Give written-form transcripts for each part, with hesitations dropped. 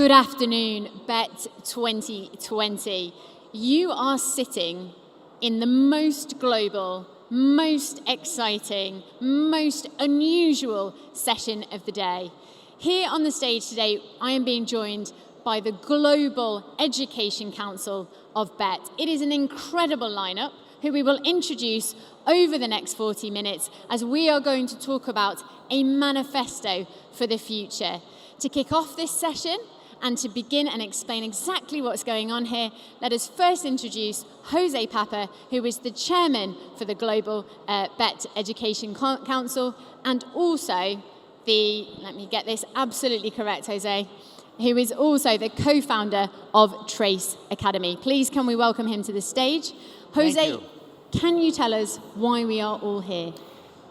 Good afternoon, Bett 2020. You are sitting in the most global, most exciting, most unusual session of the day. Here on the stage today, I am being joined by the Global Education Council of Bett. It is an incredible lineup who we will introduce over the next 40 minutes as we are going to talk about a manifesto for the future. To kick off this session and to begin and explain exactly what's going on here, let us first introduce Jose Papa, who is the chairman for the Global Bett Education Council, and also let me get this absolutely correct, Jose, who is also the co-founder of Trace Academy. Please, can we welcome him to the stage? Jose, can you tell us why we are all here?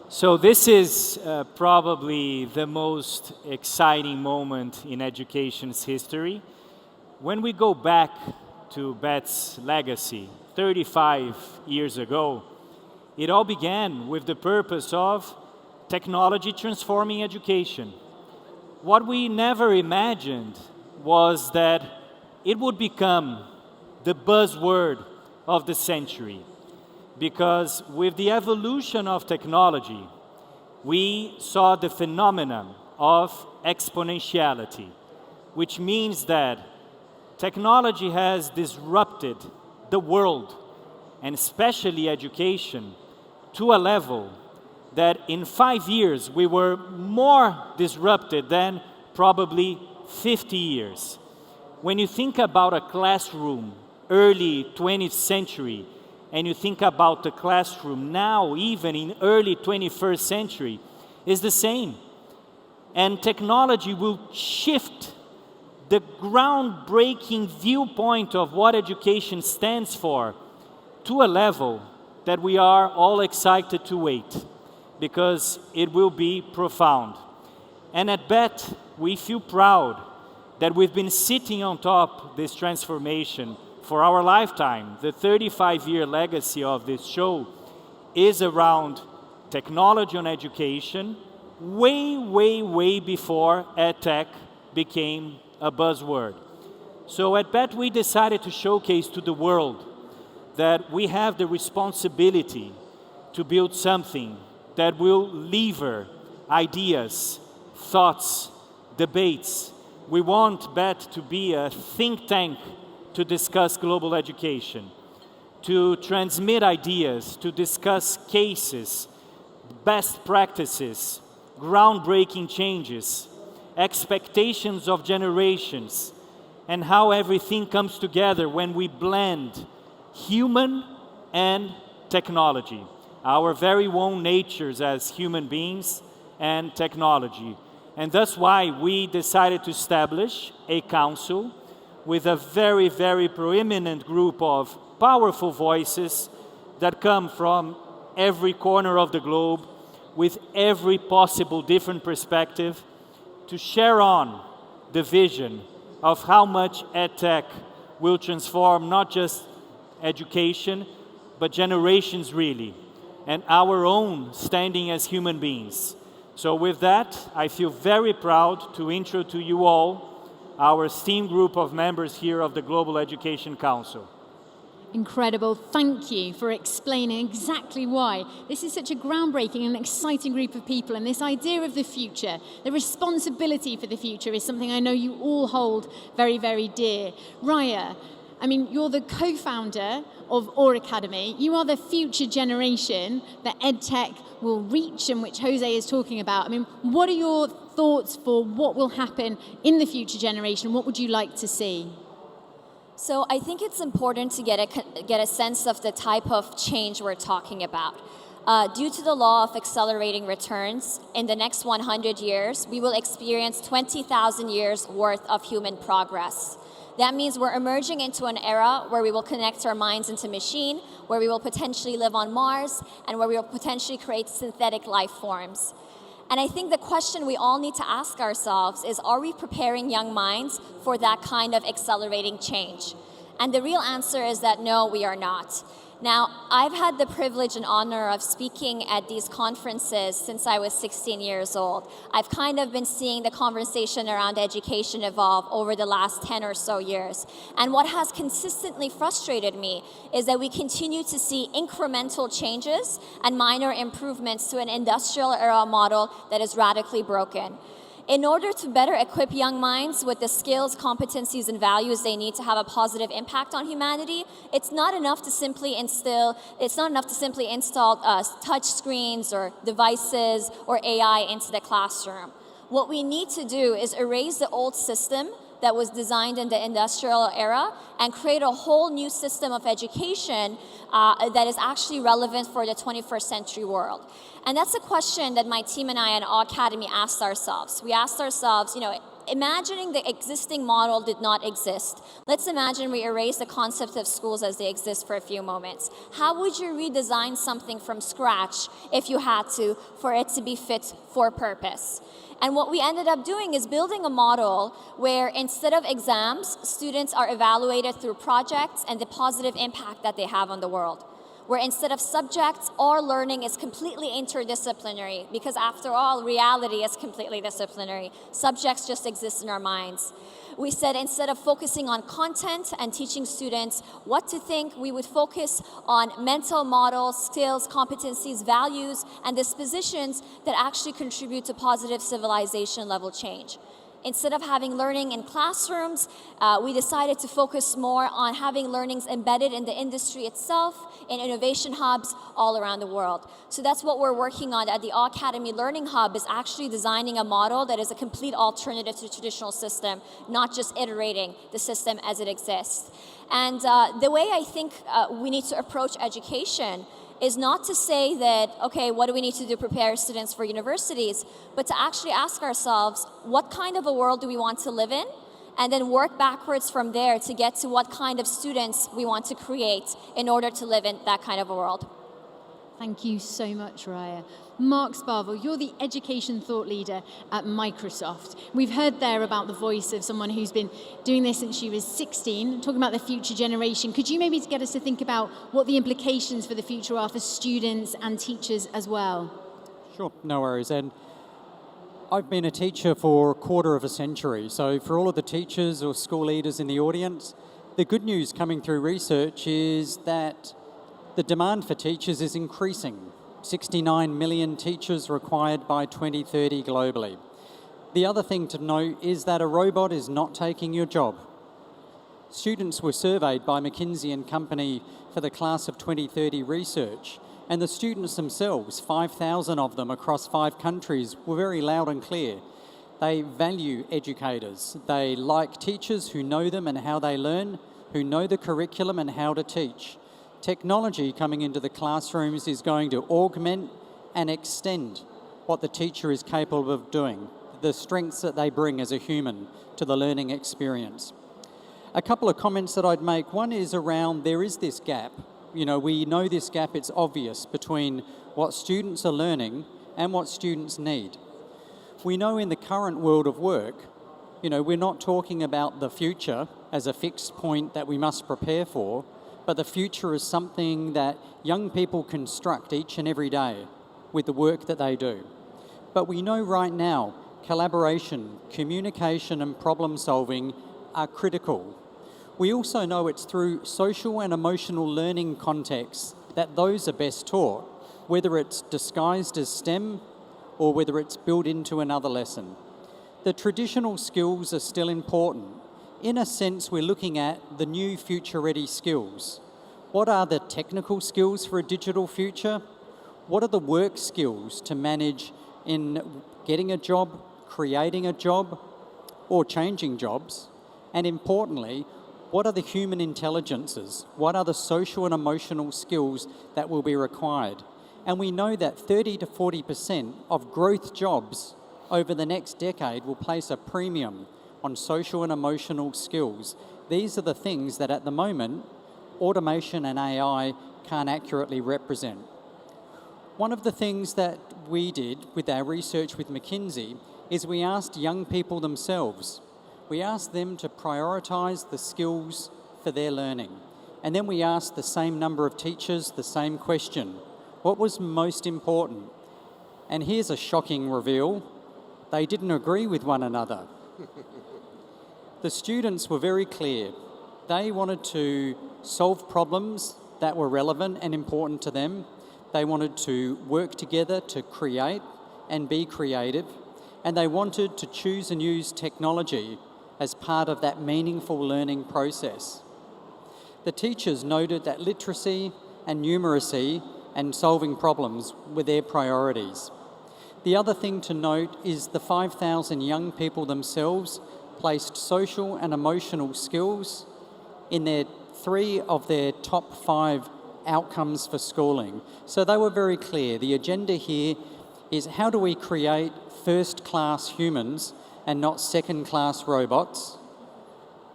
So this is probably the most exciting moment in education's history. When we go back to Bett's legacy, 35 years ago, it all began with the purpose of technology transforming education. What we never imagined was that it would become the buzzword of the century. Because with the evolution of technology, we saw the phenomenon of exponentiality, which means that technology has disrupted the world, and especially education, to a level that in 5 years we were more disrupted than probably 50 years. When you think about a classroom, early 20th century, and you think about the classroom now, even in early 21st century, is the same. And technology will shift the groundbreaking viewpoint of what education stands for to a level that we are all excited to wait, because it will be profound. And at Bett, we feel proud that we've been sitting on top of this transformation for our lifetime. The 35-year legacy of this show is around technology on education, way before EdTech became a buzzword. So at Bett, we decided to showcase to the world that we have the responsibility to build something that will lever ideas, thoughts, debates. We want Bett to be a think tank to discuss global education, to transmit ideas, to discuss cases, best practices, groundbreaking changes, expectations of generations, and how everything comes together when we blend human and technology, our very own natures as human beings and technology. And that's why we decided to establish a council with a very proeminent group of powerful voices that come from every corner of the globe, with every possible different perspective, to share on the vision of how much EdTech will transform not just education, but generations really, and our own standing as human beings. So with that, I feel very proud to intro to you all our esteemed group of members here of the Global Education Council. Incredible. Thank you for explaining exactly why this is such a groundbreaking and exciting group of people, and this idea of the future, the responsibility for the future, is something I know you all hold very dear. Raya, I mean, you're the co-founder of Our Academy. You are the future generation that EdTech will reach and which Jose is talking about. I mean, what are your thoughts for what will happen in the future generation? What would you like to see? So I think it's important to get a sense of the type of change we're talking about. Due to the law of accelerating returns, in the next 100 years, we will experience 20,000 years worth of human progress. That means we're emerging into an era where we will connect our minds into machine, where we will potentially live on Mars, and where we will potentially create synthetic life forms. And I think the question we all need to ask ourselves is, are we preparing young minds for that kind of accelerating change? And the real answer is that no, we are not. Now, I've had the privilege and honor of speaking at these conferences since I was 16 years old. I've kind of been seeing the conversation around education evolve over the last 10 or so years. And what has consistently frustrated me is that we continue to see incremental changes and minor improvements to an industrial era model that is radically broken. In order to better equip young minds with the skills, competencies, and values they need to have a positive impact on humanity, it's not enough to simply install touch screens or devices or AI into the classroom. What we need to do is erase the old system that was designed in the industrial era and create a whole new system of education that is actually relevant for the 21st century world. And that's a question that my team and I at Awe Academy asked ourselves. We asked ourselves, imagining the existing model did not exist. Let's imagine we erase the concept of schools as they exist for a few moments. How would you redesign something from scratch if you had to for it to be fit for purpose? And what we ended up doing is building a model where instead of exams, students are evaluated through projects and the positive impact that they have on the world. Where instead of subjects, our learning is completely interdisciplinary, because after all, reality is completely disciplinary. Subjects just exist in our minds. We said instead of focusing on content and teaching students what to think, we would focus on mental models, skills, competencies, values, and dispositions that actually contribute to positive civilization level change. Instead of having learning in classrooms, we decided to focus more on having learnings embedded in the industry itself, in innovation hubs all around the world. So that's what we're working on at the Awe Academy Learning Hub, is actually designing a model that is a complete alternative to traditional system, not just iterating the system as it exists. And the way I think we need to approach education is not to say that, okay, what do we need to do to prepare students for universities, but to actually ask ourselves, what kind of a world do we want to live in? And then work backwards from there to get to what kind of students we want to create in order to live in that kind of a world. Thank you so much, Raya. Mark Sparvel, you're the education thought leader at Microsoft. We've heard there about the voice of someone who's been doing this since she was 16, talking about the future generation. Could you maybe get us to think about what the implications for the future are for students and teachers as well? Sure, no worries. And I've been a teacher for a quarter of a century. So for all of the teachers or school leaders in the audience, the good news coming through research is that the demand for teachers is increasing. 69 million teachers required by 2030 globally. The other thing to note is that a robot is not taking your job. Students were surveyed by McKinsey & Company for the class of 2030 research, and the students themselves, 5,000 of them across 5 countries, were very loud and clear. They value educators. They like teachers who know them and how they learn, who know the curriculum and how to teach. Technology coming into the classrooms is going to augment and extend what the teacher is capable of doing, the strengths that they bring as a human to the learning experience. A couple of comments that I'd make. One is around there is this gap. We know this gap, it's obvious, between what students are learning and what students need. We know in the current world of work, we're not talking about the future as a fixed point that we must prepare for, but the future is something that young people construct each and every day with the work that they do. But we know right now, collaboration, communication, and problem solving are critical. We also know it's through social and emotional learning contexts that those are best taught, whether it's disguised as STEM or whether it's built into another lesson. The traditional skills are still important. In a sense, we're looking at the new future-ready skills. What are the technical skills for a digital future? What are the work skills to manage in getting a job, creating a job, or changing jobs? And importantly, what are the human intelligences? What are the social and emotional skills that will be required? And we know that 30 to 40% of growth jobs over the next decade will place a premium on social and emotional skills. These are the things that at the moment, automation and AI can't accurately represent. One of the things that we did with our research with McKinsey is we asked young people themselves. We asked them to prioritise the skills for their learning. And then we asked the same number of teachers the same question. What was most important? And here's a shocking reveal. They didn't agree with one another. The students were very clear. They wanted to solve problems that were relevant and important to them. They wanted to work together to create and be creative. And they wanted to choose and use technology as part of that meaningful learning process. The teachers noted that literacy and numeracy and solving problems were their priorities. The other thing to note is the 5,000 young people themselves placed social and emotional skills in their 3 of their top 5 outcomes for schooling. So they were very clear. The agenda here is how do we create first-class humans and not second-class robots?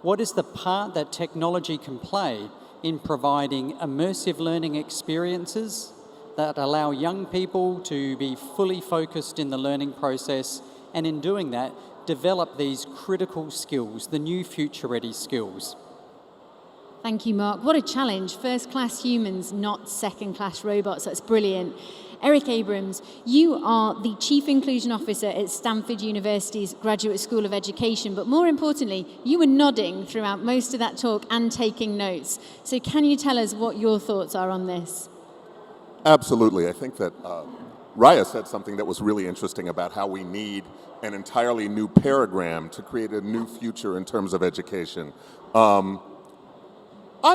What is the part that technology can play in providing immersive learning experiences that allow young people to be fully focused in the learning process, and in doing that, develop these critical skills, the new future-ready skills? Thank you, Mark. What a challenge. First-class humans, not second-class robots. That's brilliant. Eric Abrams, you are the Chief Inclusion Officer at Stanford University's Graduate School of Education, but more importantly, you were nodding throughout most of that talk and taking notes. So can you tell us what your thoughts are on this? Absolutely. I think that Raya said something that was really interesting about how we need an entirely new paradigm to create a new future in terms of education. I'm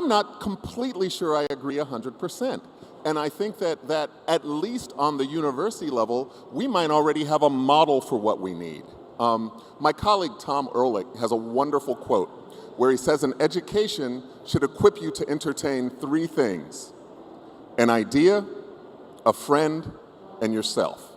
not completely sure I agree 100%. And I think that at least on the university level, we might already have a model for what we need. My colleague Tom Ehrlich has a wonderful quote where he says an education should equip you to entertain 3 things: an idea, a friend, and yourself.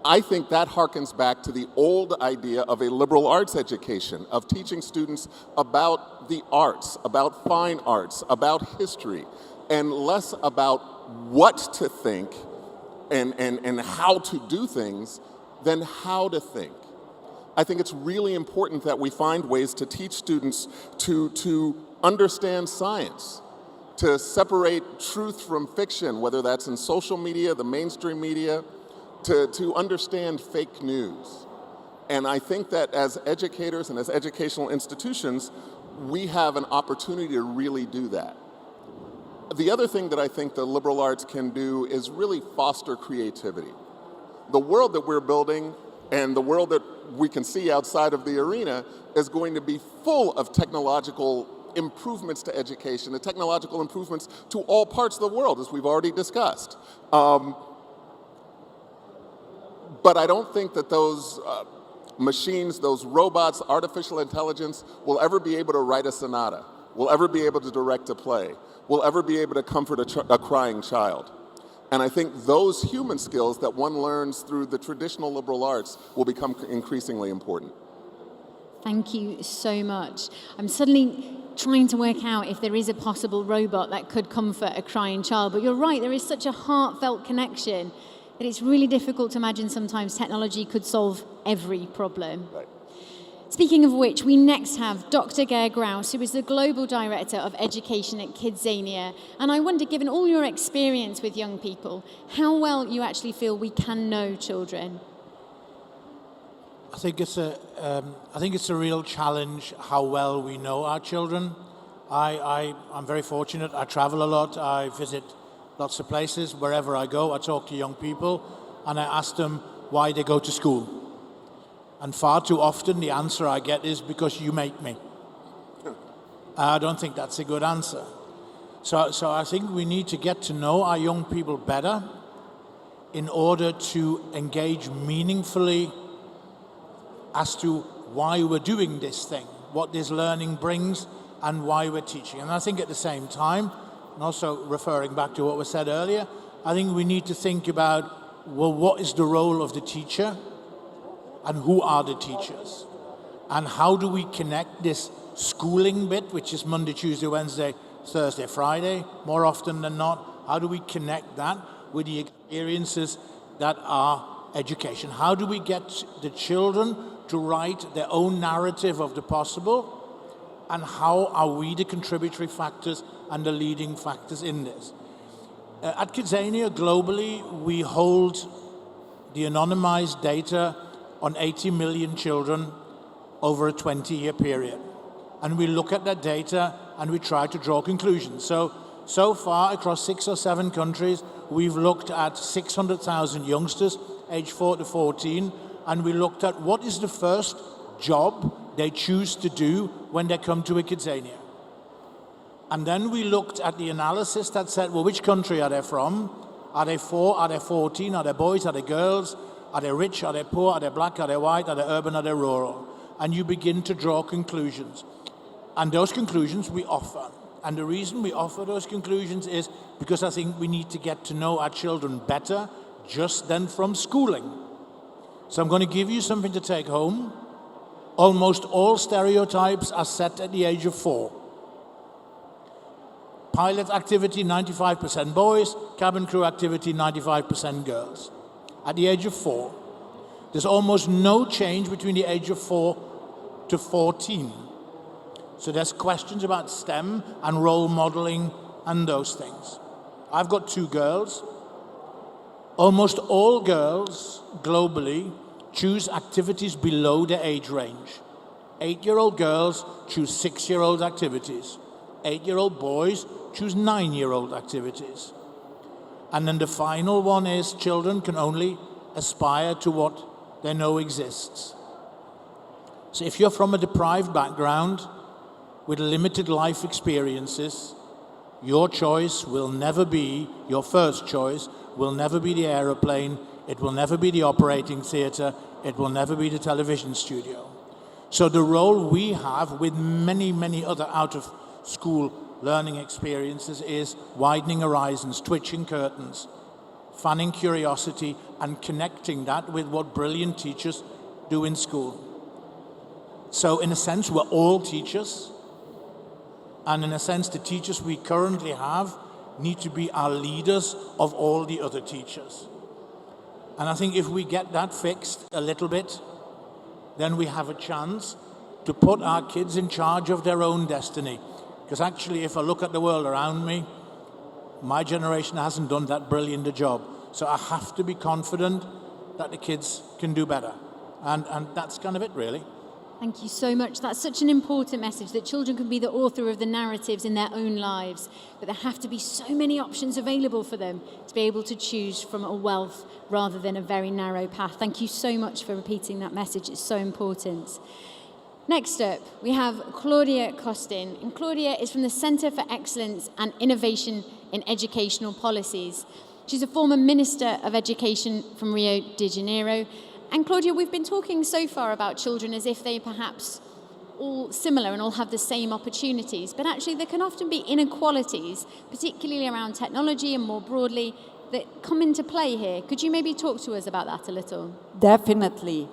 I think that harkens back to the old idea of a liberal arts education, of teaching students about the arts, about fine arts, about history, and less about what to think and how to do things than how to think. I think it's really important that we find ways to teach students to understand science, to separate truth from fiction, whether that's in social media, the mainstream media, to understand fake news. And I think that as educators and as educational institutions, we have an opportunity to really do that. The other thing that I think the liberal arts can do is really foster creativity. The world that we're building and the world that we can see outside of the arena is going to be full of technological improvements to education, the technological improvements to all parts of the world, as we've already discussed. But I don't think that those machines, those robots, artificial intelligence, will ever be able to write a sonata, will ever be able to direct a play, will ever be able to comfort a crying child. And I think those human skills that one learns through the traditional liberal arts will become increasingly important. Thank you so much. I'm suddenly trying to work out if there is a possible robot that could comfort a crying child. But you're right, there is such a heartfelt connection that it's really difficult to imagine sometimes technology could solve every problem. Right. Speaking of which, we next have Dr. Ger Grouse, who is the Global Director of Education at Kidzania. And I wonder, given all your experience with young people, how well you actually feel we can know children? I think it's a real challenge how well we know our children. I'm very fortunate. I travel a lot. I visit lots of places. Wherever I go, I talk to young people, and I ask them why they go to school. And far too often the answer I get is because you make me. I don't think that's a good answer. So I think we need to get to know our young people better in order to engage meaningfully as to why we're doing this thing, what this learning brings, and why we're teaching. And I think at the same time, and also referring back to what was said earlier, I think we need to think about, well, what is the role of the teacher? And who are the teachers? And how do we connect this schooling bit, which is Monday, Tuesday, Wednesday, Thursday, Friday, more often than not? How do we connect that with the experiences that are education? How do we get the children to write their own narrative of the possible and how are we the contributory factors and the leading factors in this. At Kidzania, globally, we hold the anonymized data on 80 million children over a 20-year period. And we look at that data and we try to draw conclusions. So far, across 6 or 7 countries, we've looked at 600,000 youngsters, aged 4 to 14, and we looked at what is the first job they choose to do when they come to a Kidzania. And then we looked at the analysis that said, well, which country are they from? Are they 4? Are they 14? Are they boys? Are they girls? Are they rich? Are they poor? Are they black? Are they white? Are they urban? Are they rural? And you begin to draw conclusions. And those conclusions we offer. And the reason we offer those conclusions is because I think we need to get to know our children better just than from schooling. So I'm going to give you something to take home. Almost all stereotypes are set at the age of 4. Pilot activity, 95% boys. Cabin crew activity, 95% girls. At the age of 4. There's almost no change between the age of 4 to 14. So there's questions about STEM and role modeling and those things. I've got 2 girls. Almost all girls globally choose activities below the age range. 8-year-old girls choose 6-year-old activities. 8-year-old boys choose 9-year-old activities. And then the final one is children can only aspire to what they know exists. So if you're from a deprived background with limited life experiences, your choice will never be, your first choice will never be the aeroplane, it will never be the operating theater, it will never be the television studio. So the role we have with many, many other out-of-school learning experiences is widening horizons, twitching curtains, fanning curiosity, and connecting that with what brilliant teachers do in school. So in a sense, we're all teachers. And in a sense, the teachers we currently have need to be our leaders of all the other teachers. And I think if we get that fixed a little bit, then we have a chance to put our kids in charge of their own destiny. Because actually, if I look at the world around me, my generation hasn't done that brilliant a job. So I have to be confident that the kids can do better. And that's kind of it, really. Thank you so much. That's such an important message, that children can be the author of the narratives in their own lives, but there have to be so many options available for them to be able to choose from a wealth rather than a very narrow path. Thank you so much for repeating that message. It's so important. Next up, we have Claudia Costin. And Claudia is from the Centre for Excellence and Innovation in Educational Policies. She's a former Minister of Education from Rio de Janeiro. And Claudia, we've been talking so far about children as if they perhaps all similar and all have the same opportunities, but actually there can often be inequalities, particularly around technology and more broadly, that come into play here. Could you maybe talk to us about that a little? Definitely.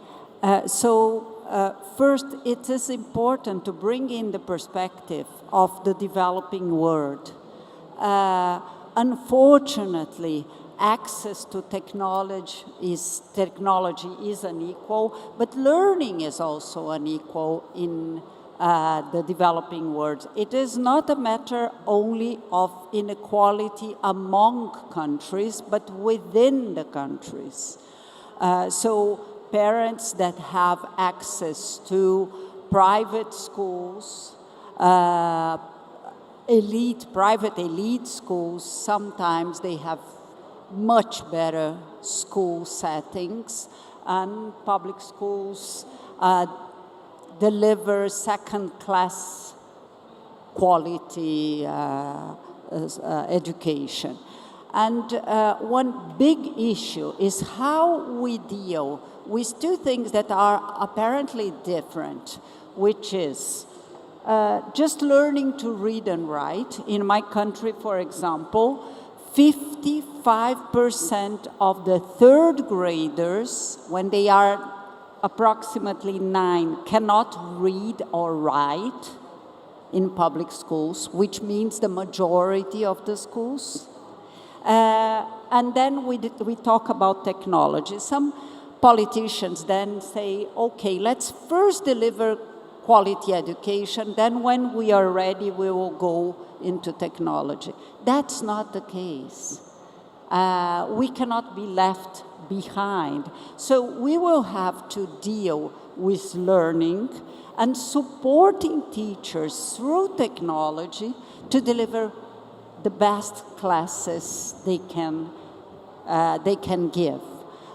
First, it is important to bring in the perspective of the developing world. Unfortunately, access to technology is unequal, but learning is also unequal in the developing world. It is not a matter only of inequality among countries, but within the countries. So parents that have access to private schools, private elite schools, sometimes they have much better school settings, and public schools deliver second-class quality education. And one big issue is how we deal with 2 things that are apparently different, which is just learning to read and write. In my country, for example, 55% of the 3rd graders, when they are approximately 9, cannot read or write in public schools, which means the majority of the schools. And then we talk about technology. Some politicians then say, okay, let's first deliver quality education. Then when we are ready, we will go into technology. That's not the case. We cannot be left behind. So we will have to deal with learning and supporting teachers through technology to deliver the best classes they can give.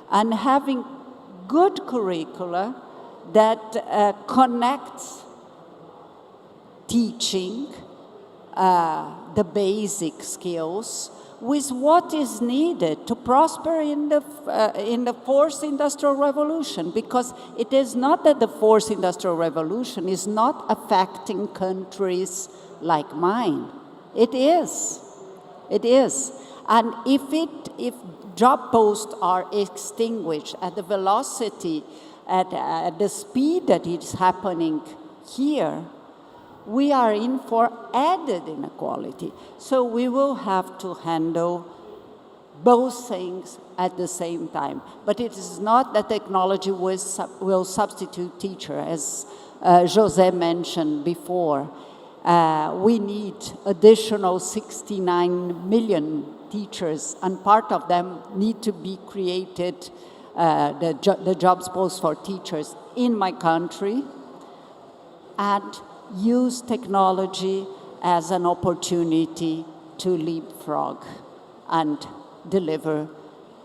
And having good curricula that connects teaching, the basic skills, with what is needed to prosper in the fourth industrial revolution, because it is not that the fourth industrial revolution is not affecting countries like mine. It is. It is. And if job posts are extinguished at the velocity, at the speed that it's happening here, we are in for added inequality. So we will have to handle both things at the same time. But it is not that technology will substitute teacher, as José mentioned before. We need additional 69 million teachers, and part of them need to be created, the jobs posts for teachers in my country, and use technology as an opportunity to leapfrog and deliver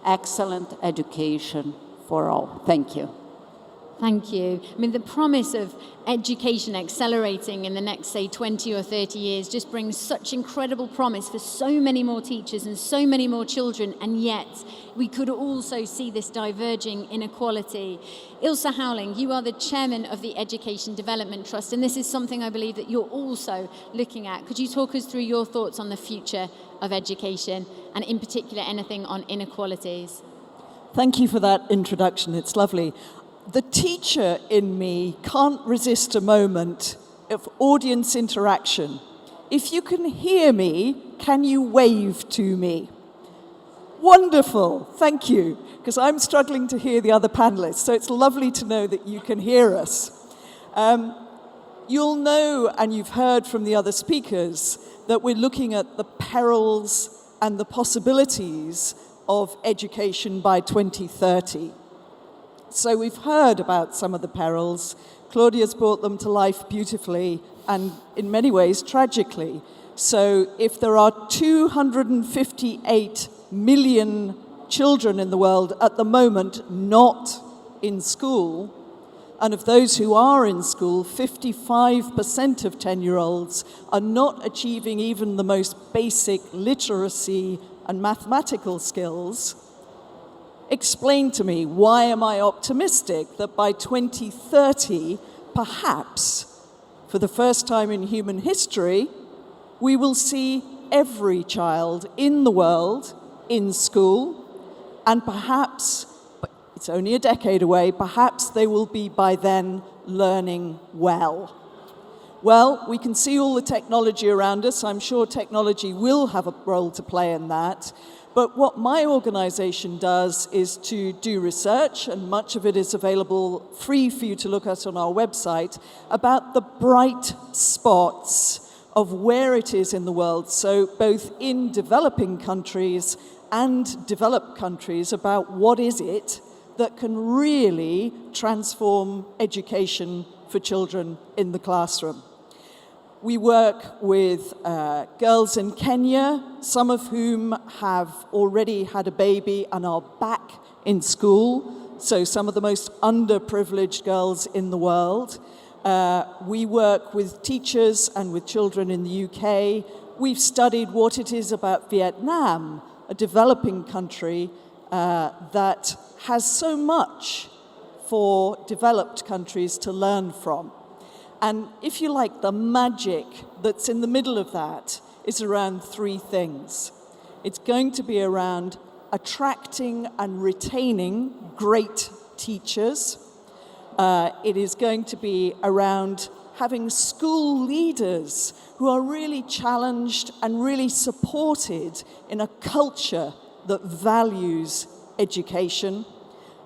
excellent education for all. Thank you. Thank you. I mean, the promise of education accelerating in the next, say, 20 or 30 years just brings such incredible promise for so many more teachers and so many more children, and yet we could also see this diverging inequality. Ilse Howling, you are the chairman of the Education Development Trust, and this is something I believe that you're also looking at. Could you talk us through your thoughts on the future of education, and in particular anything on inequalities? Thank you for that introduction. It's lovely. The teacher in me can't resist a moment of audience interaction. If you can hear me, can you wave to me? Wonderful, thank you, because I'm struggling to hear the other panelists, so it's lovely to know that you can hear us. You'll know, and you've heard from the other speakers, that we're looking at the perils and the possibilities of education by 2030. So we've heard about some of the perils. Claudia's brought them to life beautifully and in many ways tragically. So if there are 258 million children in the world at the moment not in school, and of those who are in school, 55% of 10-year-olds are not achieving even the most basic literacy and mathematical skills, explain to me, why am I optimistic that by 2030, perhaps, for the first time in human history, we will see every child in the world in school, and perhaps, but it's only a decade away, perhaps they will be by then learning well. Well, we can see all the technology around us. I'm sure technology will have a role to play in that. But what my organization does is to do research, and much of it is available free for you to look at on our website, about the bright spots of where it is in the world, so both in developing countries and developed countries, about what is it that can really transform education for children in the classroom. We work with girls in Kenya, some of whom have already had a baby and are back in school, so some of the most underprivileged girls in the world. We work with teachers and with children in the UK. We've studied what it is about Vietnam, a developing country that has so much for developed countries to learn from. And if you like, the magic that's in the middle of that is around three things. It's going to be around attracting and retaining great teachers. It is going to be around having school leaders who are really challenged and really supported in a culture that values education.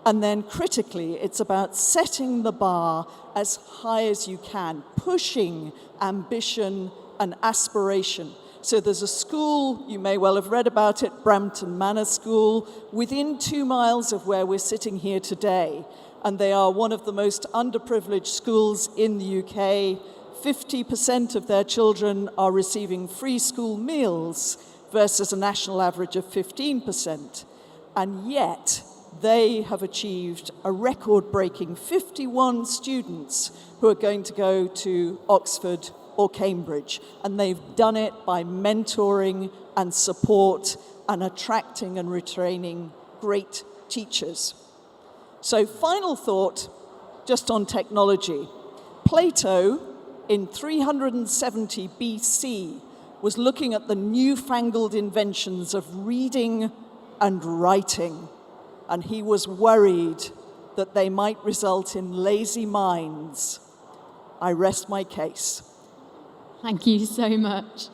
And then critically, it's about setting the bar as high as you can, pushing ambition and aspiration. So there's a school, you may well have read about it, Brampton Manor School, within 2 miles of where we're sitting here today. And they are one of the most underprivileged schools in the UK. 50% of their children are receiving free school meals versus a national average of 15%. And yet, they have achieved a record-breaking 51 students who are going to go to Oxford or Cambridge. And they've done it by mentoring and support and attracting and retraining great teachers. So final thought, just on technology. Plato, in 370 BC, was looking at the newfangled inventions of reading and writing. And he was worried that they might result in lazy minds. I rest my case. Thank you so much.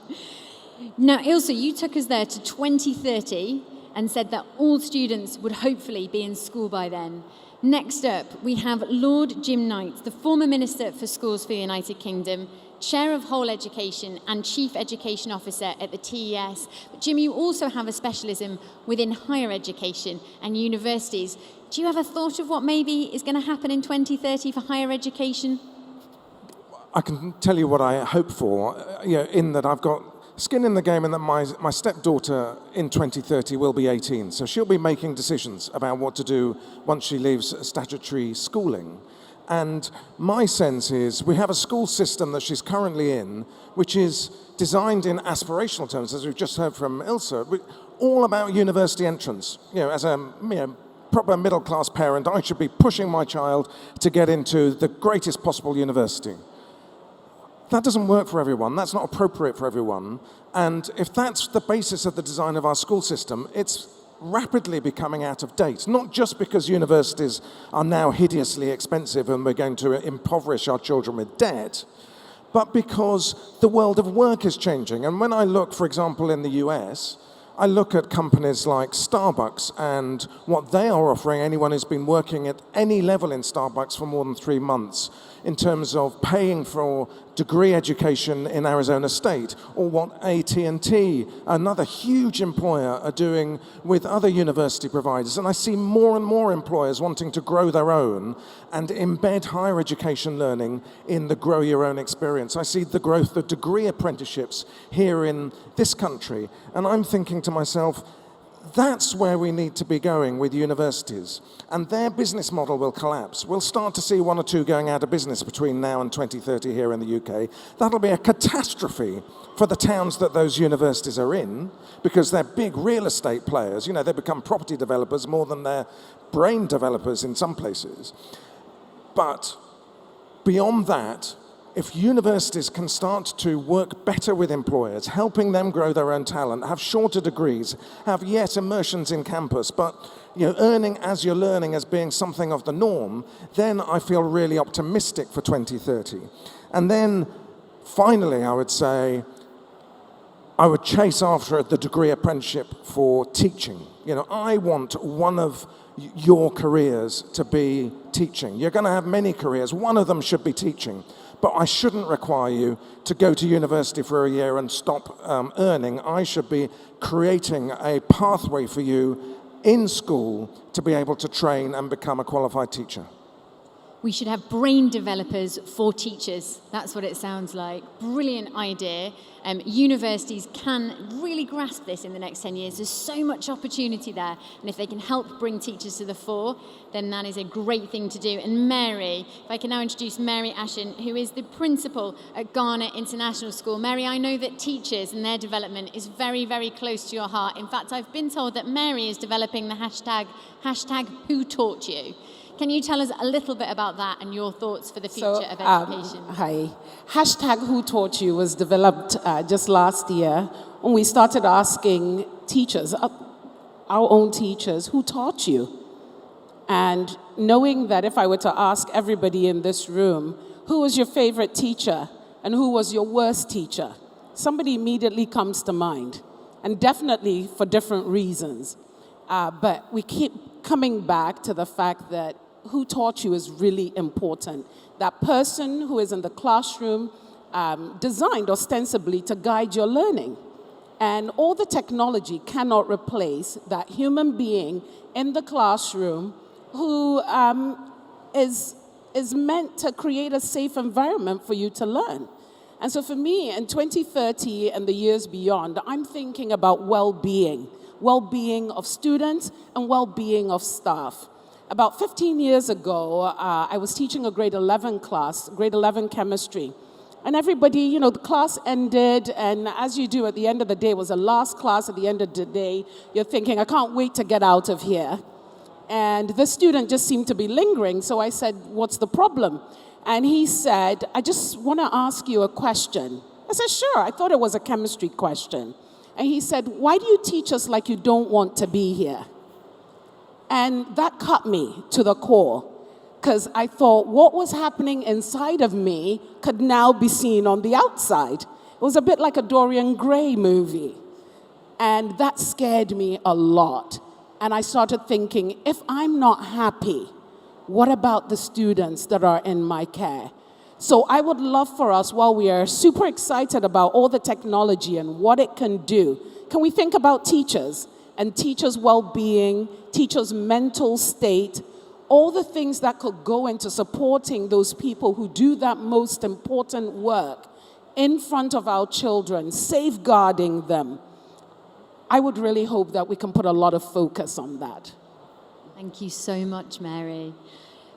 Now, Ilse, you took us there to 2030 and said that all students would hopefully be in school by then. Next up, we have Lord Jim Knight, the former Minister for Schools for the United Kingdom, Chair of Whole Education and Chief Education Officer at the TES. But Jim, you also have a specialism within higher education and universities. Do you have a thought of what maybe is going to happen in 2030 for higher education? I can tell you what I hope for, in that I've got skin in the game and that my stepdaughter in 2030 will be 18. So she'll be making decisions about what to do once she leaves statutory schooling. And my sense is we have a school system that she's currently in, which is designed in aspirational terms, as we've just heard from Ilse, all about university entrance. As a proper middle-class parent, I should be pushing my child to get into the greatest possible university. That doesn't work for everyone. That's not appropriate for everyone. And if that's the basis of the design of our school system, it's rapidly becoming out of date, not just because universities are now hideously expensive and we're going to impoverish our children with debt, but because the world of work is changing. And when I look, for example, in the US, I look at companies like Starbucks and what they are offering anyone who's been working at any level in Starbucks for more than 3 months in terms of paying for degree education in Arizona State, or what AT&T, another huge employer, are doing with other university providers. And I see more and more employers wanting to grow their own and embed higher education learning in the grow your own experience. I see the growth of degree apprenticeships here in this country, and I'm thinking to myself, that's where we need to be going with universities. And their business model will collapse. We'll start to see 1 or 2 going out of business between now and 2030 here in the UK. That'll be a catastrophe for the towns that those universities are in, because they're big real estate players. They become property developers more than they're brain developers in some places. But beyond that, if universities can start to work better with employers, helping them grow their own talent, have shorter degrees, have, yes, immersions in campus, but earning as you're learning as being something of the norm, then I feel really optimistic for 2030. And then, finally, I would say, I would chase after the degree apprenticeship for teaching. I want one of your careers to be teaching. You're going to have many careers. One of them should be teaching. But I shouldn't require you to go to university for a year and stop earning. I should be creating a pathway for you in school to be able to train and become a qualified teacher. We should have brain developers for teachers. That's what it sounds like. Brilliant idea. Universities can really grasp this in the next 10 years. There's so much opportunity there. And if they can help bring teachers to the fore, then that is a great thing to do. And Mary, if I can now introduce Mary Ashen, who is the principal at Ghana International School. Mary, I know that teachers and their development is very, very close to your heart. In fact, I've been told that Mary is developing the hashtag Who Taught You. Can you tell us a little bit about that and your thoughts for the future of education? Hi. Hashtag Who Taught You was developed just last year when we started asking teachers, our own teachers, who taught you? And knowing that if I were to ask everybody in this room, who was your favorite teacher and who was your worst teacher, somebody immediately comes to mind, and definitely for different reasons. But we keep coming back to the fact that who taught you is really important. That person who is in the classroom, designed ostensibly to guide your learning. And all the technology cannot replace that human being in the classroom who is meant to create a safe environment for you to learn. And so for me, in 2030 and the years beyond, I'm thinking about well-being of students and well-being of staff. About 15 years ago, I was teaching a grade 11 class, grade 11 chemistry. And everybody, the class ended, and as you do at the end of the day, it was the last class at the end of the day, you're thinking, I can't wait to get out of here. And the student just seemed to be lingering, so I said, what's the problem? And he said, I just want to ask you a question. I said, sure, I thought it was a chemistry question. And he said, why do you teach us like you don't want to be here? And that cut me to the core, because I thought what was happening inside of me could now be seen on the outside. It was a bit like a Dorian Gray movie. And that scared me a lot. And I started thinking, if I'm not happy, what about the students that are in my care? So I would love for us, while we are super excited about all the technology and what it can do, can we think about teachers and teachers' well-being, teachers' mental state, all the things that could go into supporting those people who do that most important work in front of our children, safeguarding them. I would really hope that we can put a lot of focus on that. Thank you so much, Mary.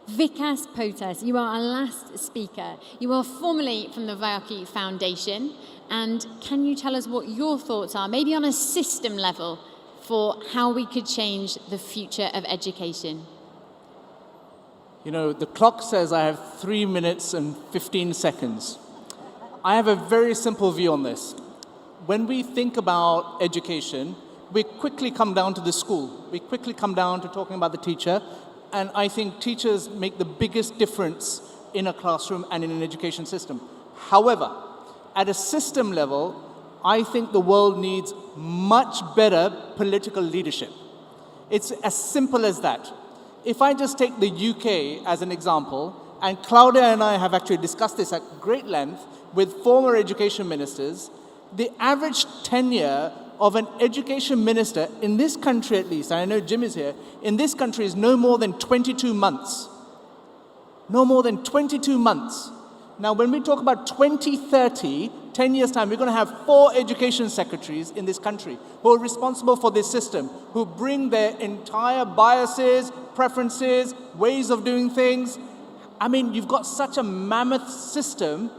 Vikas Potas, you are our last speaker. You are formerly from the Vayaki Foundation, and can you tell us what your thoughts are, maybe on a system level, for how we could change the future of education? The clock says I have 3 minutes and 15 seconds. I have a very simple view on this. When we think about education, we quickly come down to the school. We quickly come down to talking about the teacher. And I think teachers make the biggest difference in a classroom and in an education system. However, at a system level, I think the world needs much better political leadership. It's as simple as that. If I just take the UK as an example, and Claudia and I have actually discussed this at great length with former education ministers, the average tenure of an education minister in this country at least, and I know Jim is here, in this country is no more than 22 months. No more than 22 months. Now, when we talk about 2030, 10 years' time, we're going to have 4 education secretaries in this country who are responsible for this system, who bring their entire biases, preferences, ways of doing things. I mean, you've got such a mammoth system.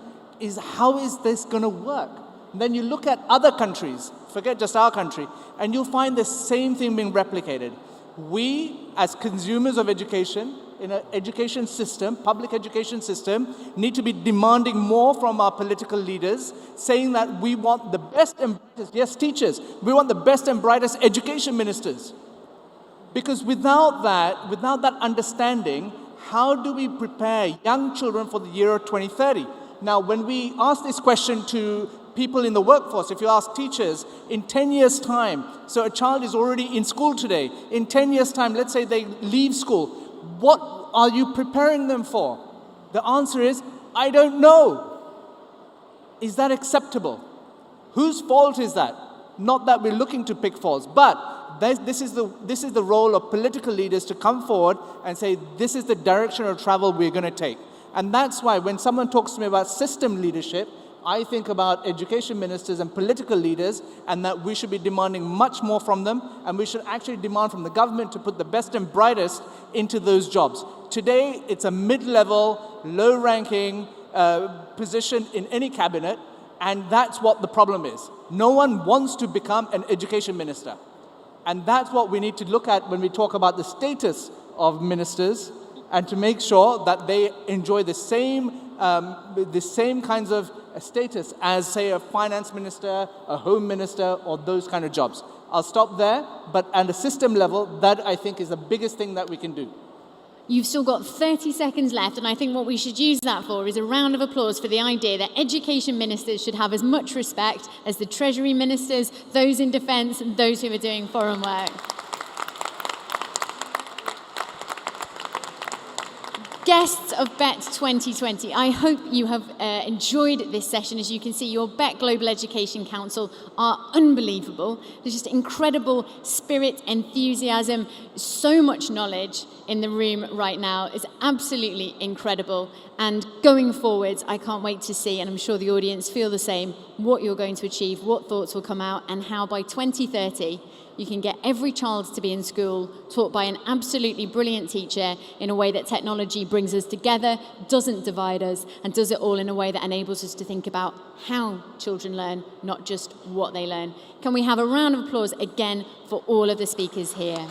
How is this going to work? And then you look at other countries, forget just our country, and you'll find the same thing being replicated. We, as consumers of education, in an education system, public education system, need to be demanding more from our political leaders, saying that we want the best and brightest, yes, teachers, we want the best and brightest education ministers. Because without that understanding, how do we prepare young children for the year of 2030? Now, when we ask this question to people in the workforce, if you ask teachers, in 10 years' time, so a child is already in school today, in 10 years' time, let's say they leave school, what are you preparing them for? The answer is, I don't know. Is that acceptable? Whose fault is that? Not that we're looking to pick faults, but this is the role of political leaders to come forward and say, this is the direction of travel we're going to take. And that's why when someone talks to me about system leadership, I think about education ministers and political leaders, and that we should be demanding much more from them, and we should actually demand from the government to put the best and brightest into those jobs. Today, it's a mid-level, low-ranking position in any cabinet, and that's what the problem is. No one wants to become an education minister. And that's what we need to look at when we talk about the status of ministers, and to make sure that they enjoy the same kinds of status as, say, a finance minister, a home minister, or those kind of jobs. I'll stop there, but at a system level, that I think is the biggest thing that we can do. You've still got 30 seconds left, and I think what we should use that for is a round of applause for the idea that education ministers should have as much respect as the Treasury ministers, those in defence, and those who are doing foreign work. Guests of Bett 2020, I hope you have enjoyed this session. As you can see, your Bett Global Education Council are unbelievable. There's just incredible spirit, enthusiasm, so much knowledge in the room right now. It's absolutely incredible. And going forwards, I can't wait to see, and I'm sure the audience feel the same, what you're going to achieve, what thoughts will come out, and how by 2030, you can get every child to be in school, taught by an absolutely brilliant teacher in a way that technology brings us together, doesn't divide us, and does it all in a way that enables us to think about how children learn, not just what they learn. Can we have a round of applause again for all of the speakers here?